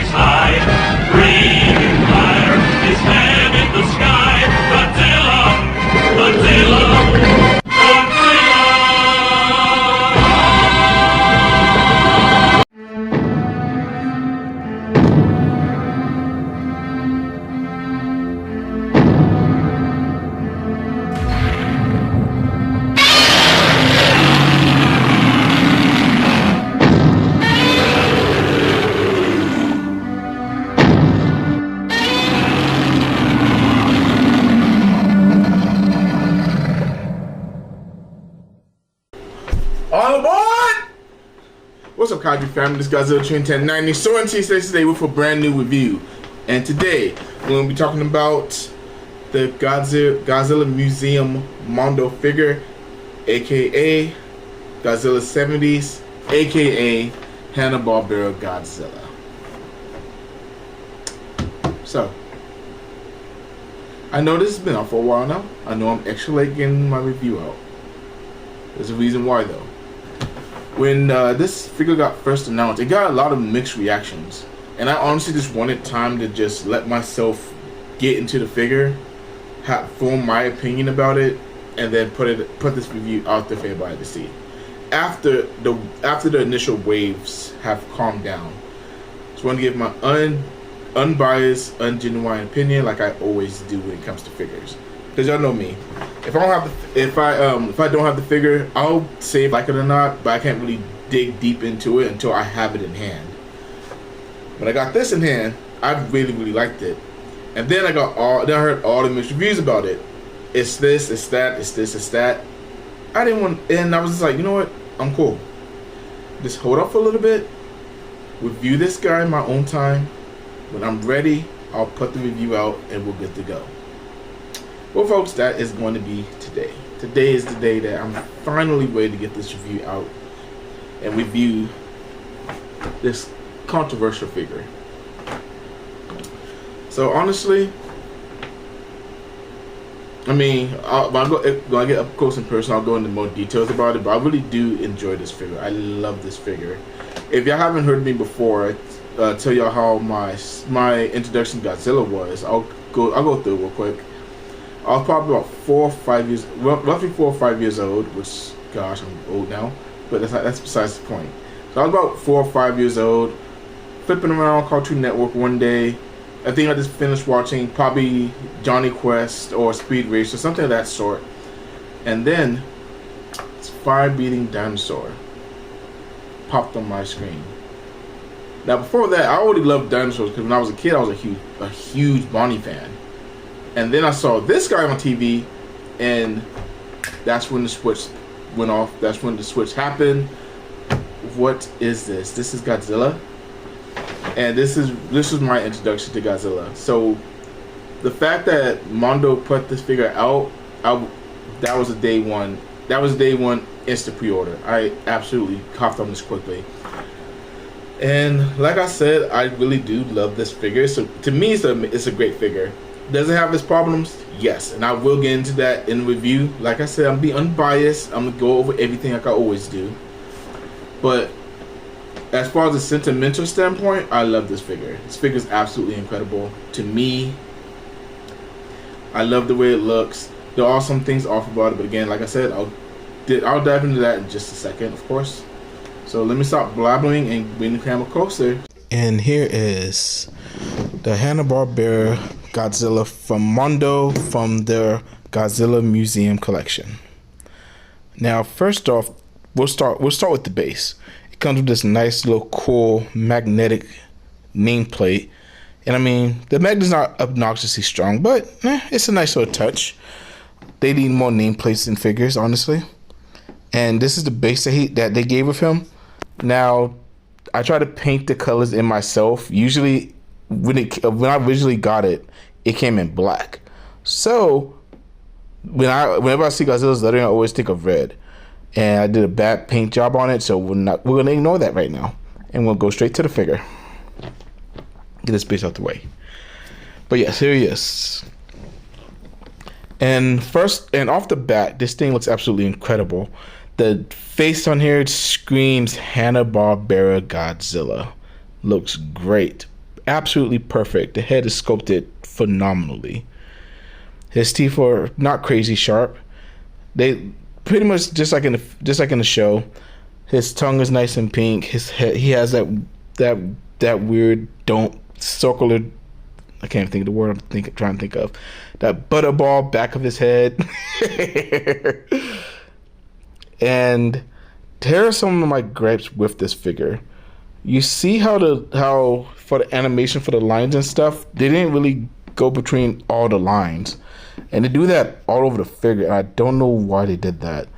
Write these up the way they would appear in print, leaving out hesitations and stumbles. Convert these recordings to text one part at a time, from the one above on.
starry sky. Breathing fire, his head in the sky. Godzilla, Godzilla, Godzilla. All aboard! What's up, Kaiju family? This is Godzilla 1970's. So in today with a brand new review. And today, we're going to be talking about the Godzilla Museum Mondo figure, aka Godzilla 70's, aka Hanna-Barbera Godzilla. So, I know this has been out for a while now. I know I'm extra late getting my review out. There's a reason why though. When this figure got first announced, it got a lot of mixed reactions, and I honestly just wanted time to just let myself get into the figure, form my opinion about it, and then put this review out there for everybody to see. After the initial waves have calmed down, just want to give my unbiased, ungenuine opinion, like I always do when it comes to figures. Because y'all know me. If I don't have the figure, I'll say if I like it or not, but I can't really dig deep into it until I have it in hand. When I got this in hand, I really liked it. And then I heard all the mixed reviews about it. It's this, it's that, it's this, it's that. And I was just like, you know what? I'm cool. Just hold up for a little bit. Review this guy in my own time. When I'm ready, I'll put the review out and we're good to go. Well, folks, that is going to be today. Today is the day that I'm finally ready to get this review out and review this controversial figure. So honestly, I mean, when I get up close and personal, I'll go into more details about it. But I really do enjoy this figure. I love this figure. If y'all haven't heard me before, tell y'all how my introduction to Godzilla was. I'll go through it real quick. I was probably about roughly 4 or 5 years old, which, gosh, I'm old now, but that's besides the point. So I was about 4 or 5 years old, flipping around Cartoon Network one day. I think I just finished watching probably Johnny Quest or Speed Racer, something of that sort. And then, this fire-breathing dinosaur popped on my screen. Now, before that, I already loved dinosaurs because when I was a kid, I was a huge Bonnie fan. And then I saw this guy on TV, and that's when the switch went off. That's when the switch happened. What is this? This is Godzilla, and this is my introduction to Godzilla. So the fact that Mondo put this figure out, that was a day one. That was day one instant pre-order. I absolutely coughed on this quickly. And like I said, I really do love this figure. So to me, it's a great figure. Does it have its problems? Yes, and I will get into that in the review. Like I said, I'm gonna be unbiased. I'm gonna go over everything like I always do. But as far as a sentimental standpoint, I love this figure. This figure is absolutely incredible to me. I love the way it looks. There are some things off about it, but again, like I said, I'll dive into that in just a second, of course. So let me stop blabbering and bring the camera closer. And here is the Hanna-Barbera Godzilla from Mondo from their Godzilla Museum collection. Now, first off, we'll start with the base. It comes with this nice little cool magnetic nameplate, and I mean the magnet's not obnoxiously strong, but it's a nice little touch. They need more nameplates than figures, honestly. And this is the base that they gave with him. Now, I try to paint the colors in myself. Usually, when I originally got it, it came in black. So whenever I see Godzilla's lettering, I always think of red. And I did a bad paint job on it, so we're gonna ignore that right now, and we'll go straight to the figure. Get this base out the way. But yes, here he is. And off the bat, this thing looks absolutely incredible. The face on here screams Hanna-Barbera Godzilla. Looks great. absolutely perfect. The head is sculpted phenomenally. His teeth are not crazy sharp. They pretty much just like in the show. His tongue is nice and pink. His head, he has that weird don't circular. I can't think of the word trying to think of. That butterball back of his head. And here are some of my gripes with this figure. You see how for the animation for the lines and stuff, they didn't really go between all the lines. And they do that all over the figure. And I don't know why they did that.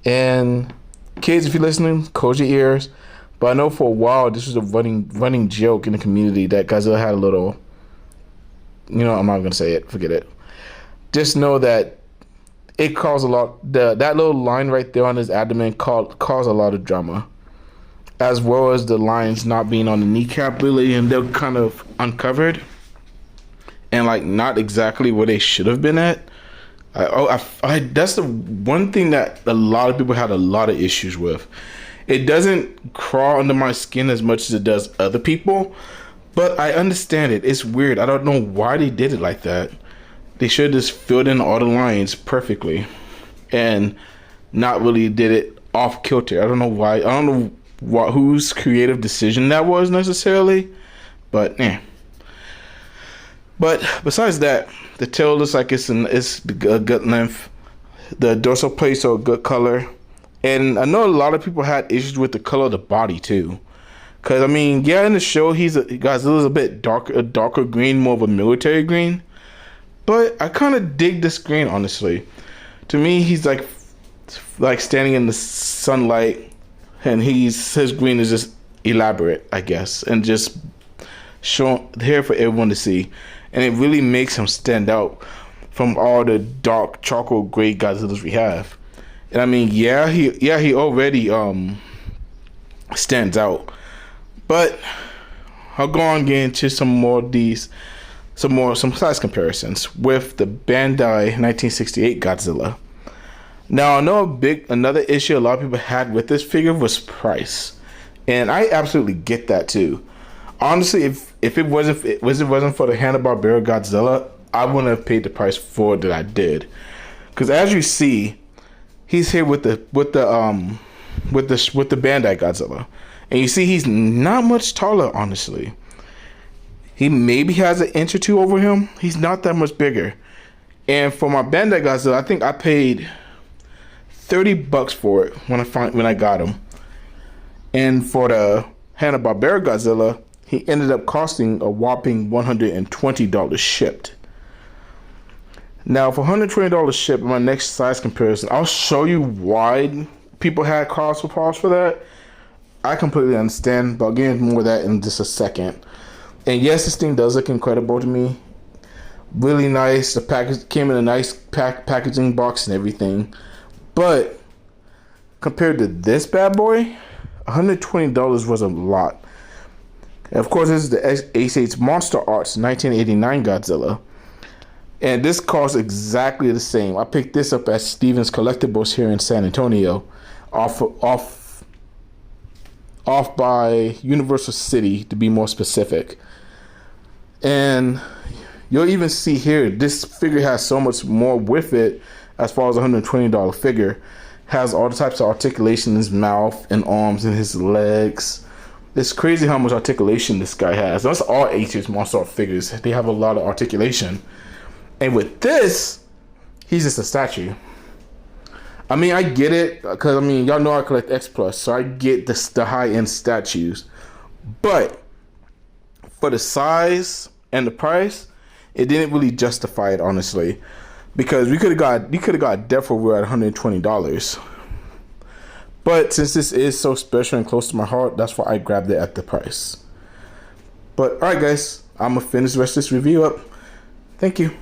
And kids, if you're listening, close your ears. But I know for a while this was a running joke in the community that Godzilla had a little, I'm not gonna say it, forget it. Just know that it caused a lot. That little line right there on his abdomen caused a lot of drama, as well as the lines not being on the kneecap really, and they're kind of uncovered, and like not exactly where they should have been at. That's the one thing that a lot of people had a lot of issues with. It doesn't crawl under my skin as much as it does other people, but I understand it. It's weird. I don't know why they did it like that. They should have just filled in all the lines perfectly and not really did it off kilter. I don't know why. I don't know whose creative decision that was necessarily, but yeah. But besides that, the tail looks like it's a good length. The dorsal plates are a good color. And I know a lot of people had issues with the color of the body too. Cause I mean, yeah, in the show Godzilla's a bit darker green, more of a military green. But I kind of dig this green, honestly. To me, he's like standing in the sunlight, and his green is just elaborate, I guess, and just shown here for everyone to see. And it really makes him stand out from all the dark charcoal gray Godzillas we have. And I mean, he already stands out. But I'll go on getting into some size comparisons with the Bandai 1968 Godzilla. Now I know another issue a lot of people had with this figure was price, and I absolutely get that too. Honestly, if it wasn't for the Hanna-Barbera Godzilla, I wouldn't have paid the price for it that I did. Because as you see, he's here with the Bandai Godzilla, and you see he's not much taller, honestly. He maybe has an inch or two over him. He's not that much bigger. And for my Bandai Godzilla, I think I paid $30 for it when I got him. And for the Hanna-Barbera Godzilla, he ended up costing a whopping $120 shipped. Now, for $120 shipped, in my next size comparison, I'll show you why people had cause for that. I completely understand, but I'll get into more of that in just a second. And yes, this thing does look incredible to me. Really nice. The package came in a nice packaging box and everything. But compared to this bad boy, $120 was a lot. And of course, this is the Ace Monster Arts 1989 Godzilla. And this costs exactly the same. I picked this up at Stevens Collectibles here in San Antonio, off by Universal City, to be more specific. And you'll even see here, this figure has so much more with it as far as a $120 figure. Has all the types of articulation in his mouth and arms and his legs. It's crazy how much articulation this guy has. That's all Ace Monster Art figures. They have a lot of articulation. And with this, he's just a statue. I mean, I get it, because I mean, y'all know I collect X Plus, so I get the high-end statues. But for the size and the price, it didn't really justify it, honestly, because we could have got Death Row at $120. But since this is so special and close to my heart, that's why I grabbed it at the price. But alright, guys, I'm gonna finish the rest of this review up. Thank you.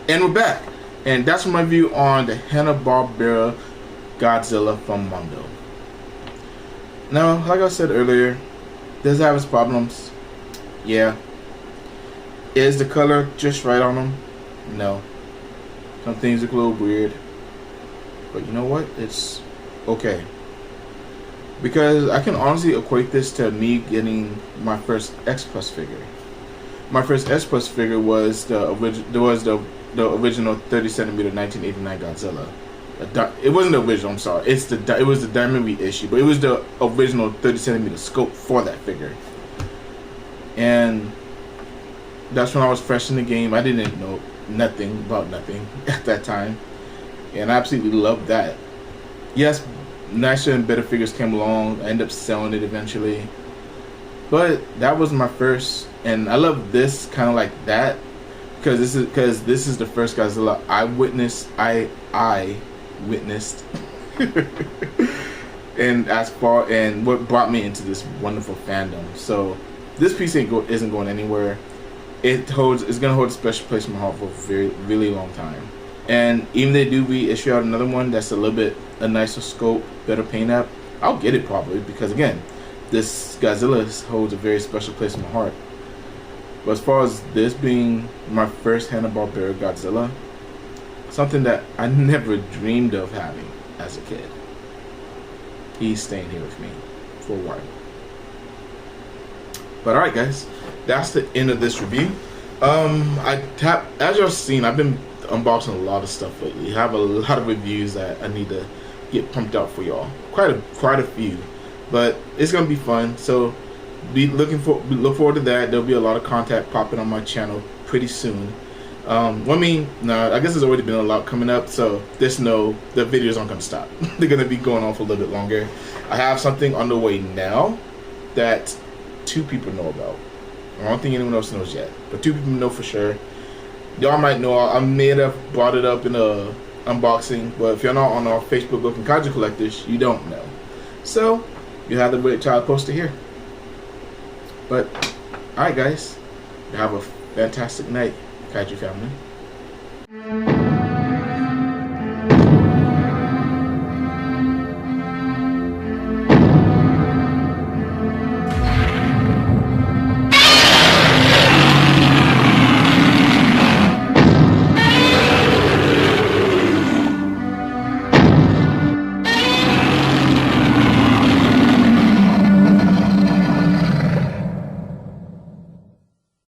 And we're back, and that's my view on the Hanna-Barbera Godzilla from Mondo. Now, like I said earlier, does have its problems. Yeah. Is the color just right on him? No. Some things look a little weird, but you know what? It's okay. Because I can honestly equate this to me getting my first X Plus figure. My first X Plus figure was the original 30 centimeter 1989 Godzilla. It wasn't the original. I'm sorry. It was the diamond reissue, but it was the original 30 centimeter scope for that figure. And that's when I was fresh in the game. I didn't know nothing about nothing at that time, and I absolutely loved that. Yes, nicer and better figures came along. I ended up selling it eventually, but that was my first, and I love this kind of like that because this is the first Godzilla I witnessed. I witnessed, and what brought me into this wonderful fandom. So this piece isn't going anywhere. It's gonna hold a special place in my heart for a really long time. And even if they do reissue out another one that's a nicer scope, better paint up, I'll get it probably, because again, this Godzilla holds a very special place in my heart. But as far as this being my first Hanna-Barbera Godzilla, something that I never dreamed of having as a kid, he's staying here with me for a while. But alright guys, that's the end of this review. As y'all seen, I've been unboxing a lot of stuff lately. I have a lot of reviews that I need to get pumped out for y'all. Quite a few, but it's gonna be fun. So look forward to that. There'll be a lot of content popping on my channel pretty soon. I guess there's already been a lot coming up, so the videos aren't gonna stop. They're gonna be going on for a little bit longer. I have something on the way now that 2 people know about. I don't think anyone else knows yet, but 2 people know for sure. Y'all might know. I may have brought it up in a unboxing, but if you're not on our Facebook looking Kaiju Collectors, you don't know. So you have to wait till I post it here. But alright guys, you have a fantastic night, Kaiju family.